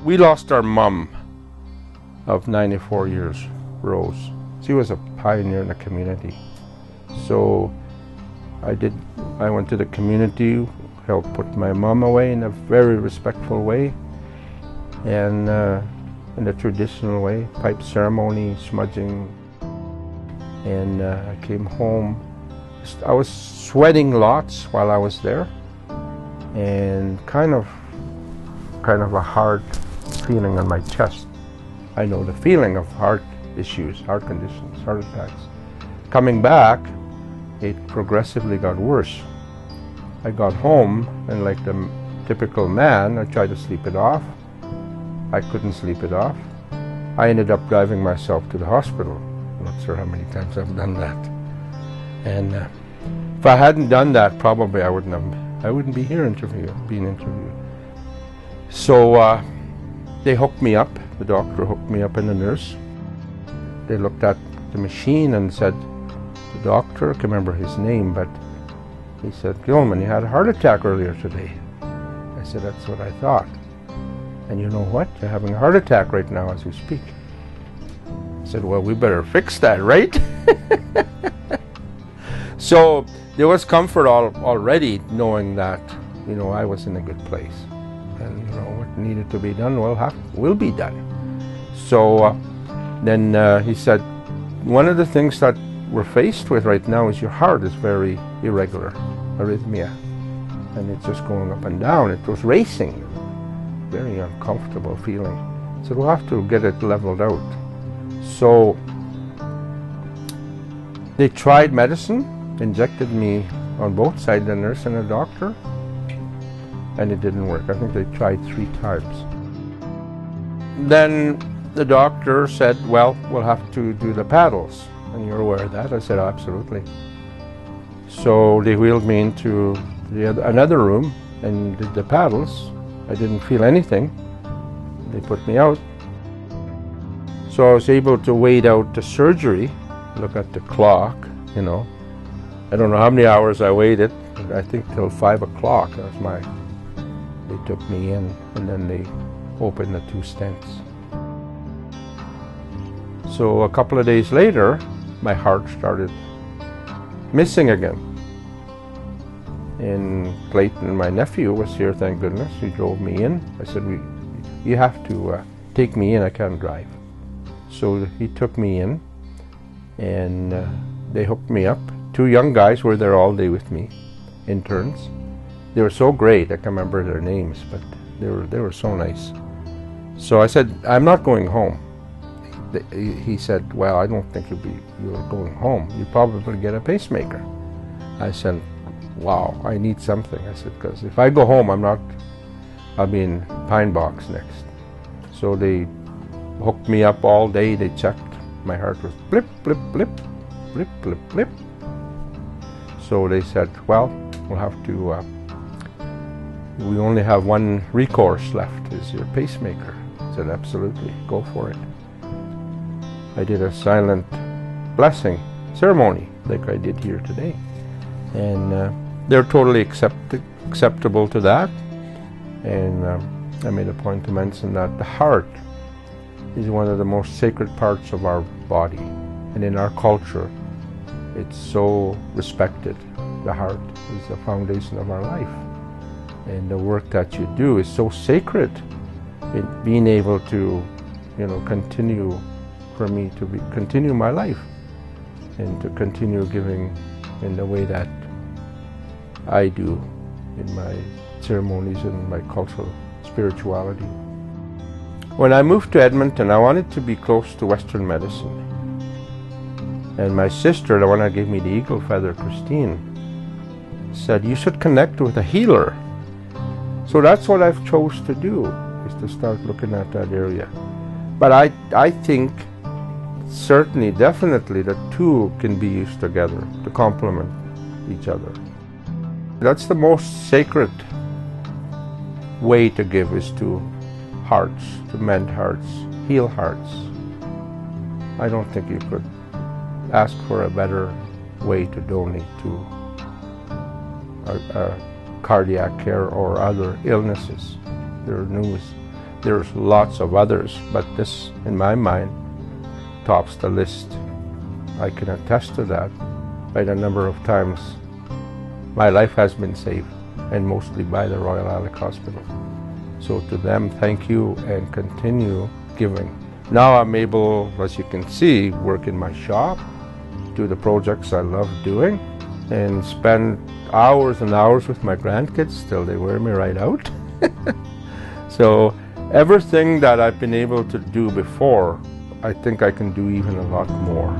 We lost our mom of 94 years, Rose. She was a pioneer in the community. So I went to the community, helped put my mom away in a very respectful way, and in a traditional way, pipe ceremony, smudging, and I came home. I was sweating lots while I was there, and kind of a hard feeling on my chest. I know the feeling of heart issues, heart conditions, heart attacks. Coming back, it progressively got worse. I got home, and like the typical man, I tried to sleep it off. I couldn't sleep it off. I ended up driving myself to the hospital. I'm not sure how many times I've done that. And if I hadn't done that, probably I wouldn't be here being interviewed. So they hooked me up. The doctor hooked me up and the nurse. They looked at the machine and said, the doctor, I can't remember his name, but he said, Gilman, you had a heart attack earlier today. I said, that's what I thought. And you know what? You're having a heart attack right now as we speak. I said, well, we better fix that, right? So there was comfort already knowing that, I was in a good place. And, what needed to be done will be done. So then he said, one of the things that we're faced with right now is your heart is very irregular, arrhythmia. And it's just going up and down. It was racing. Very uncomfortable feeling. So we'll have to get it leveled out. So they tried medicine, injected me on both sides, the nurse and the doctor, and it didn't work. I think they tried 3 times. Then the doctor said, well, we'll have to do the paddles. And you're aware of that? I said, absolutely. So they wheeled me into another room and did the paddles. I didn't feel anything. They put me out. So I was able to wait out the surgery, look at the clock, I don't know how many hours I waited. I think till 5 o'clock. They took me in, and then they opened the 2 stents. So a couple of days later, my heart started missing again. And Clayton, my nephew, was here, thank goodness. He drove me in. I said, you have to take me in, I can't drive. So he took me in, and they hooked me up. 2 young guys were there all day with me, interns. They were so great, I can't remember their names, but they were so nice. So I said, I'm not going home. He said, well, I don't think you're going home. You probably get a pacemaker. I said, wow, I need something. I said, because if I go home, I'll be in Pine Box next. So they hooked me up all day. They checked. My heart was blip, blip, blip, blip, blip, blip. So they said, well, we'll have to, we only have one recourse left, is your pacemaker. I said, absolutely, go for it. I did a silent blessing ceremony like I did here today. And they're totally acceptable to that. And I made a point to mention that the heart is one of the most sacred parts of our body. And in our culture, it's so respected. The heart is the foundation of our life. And the work that you do is so sacred in being able to, continue, for me to continue my life and to continue giving in the way that I do in my ceremonies and my cultural spirituality. When I moved to Edmonton, I wanted to be close to Western medicine. And my sister, the one that gave me the eagle feather, Christine, said, you should connect with a healer. So that's what I've chose to do, is to start looking at that area. But I think certainly, definitely, the 2 can be used together to complement each other. That's the most sacred way to give, is to hearts, to mend hearts, heal hearts. I don't think you could ask for a better way to donate to cardiac care or other illnesses. There are There's lots of others, but this, in my mind, tops the list. I can attest to that by the number of times my life has been saved, and mostly by the Royal Alec Hospital. So to them, thank you, and continue giving. Now I'm able, as you can see, work in my shop, do the projects I love doing, and spend hours and hours with my grandkids till they wear me right out. So everything that I've been able to do before, I think I can do even a lot more.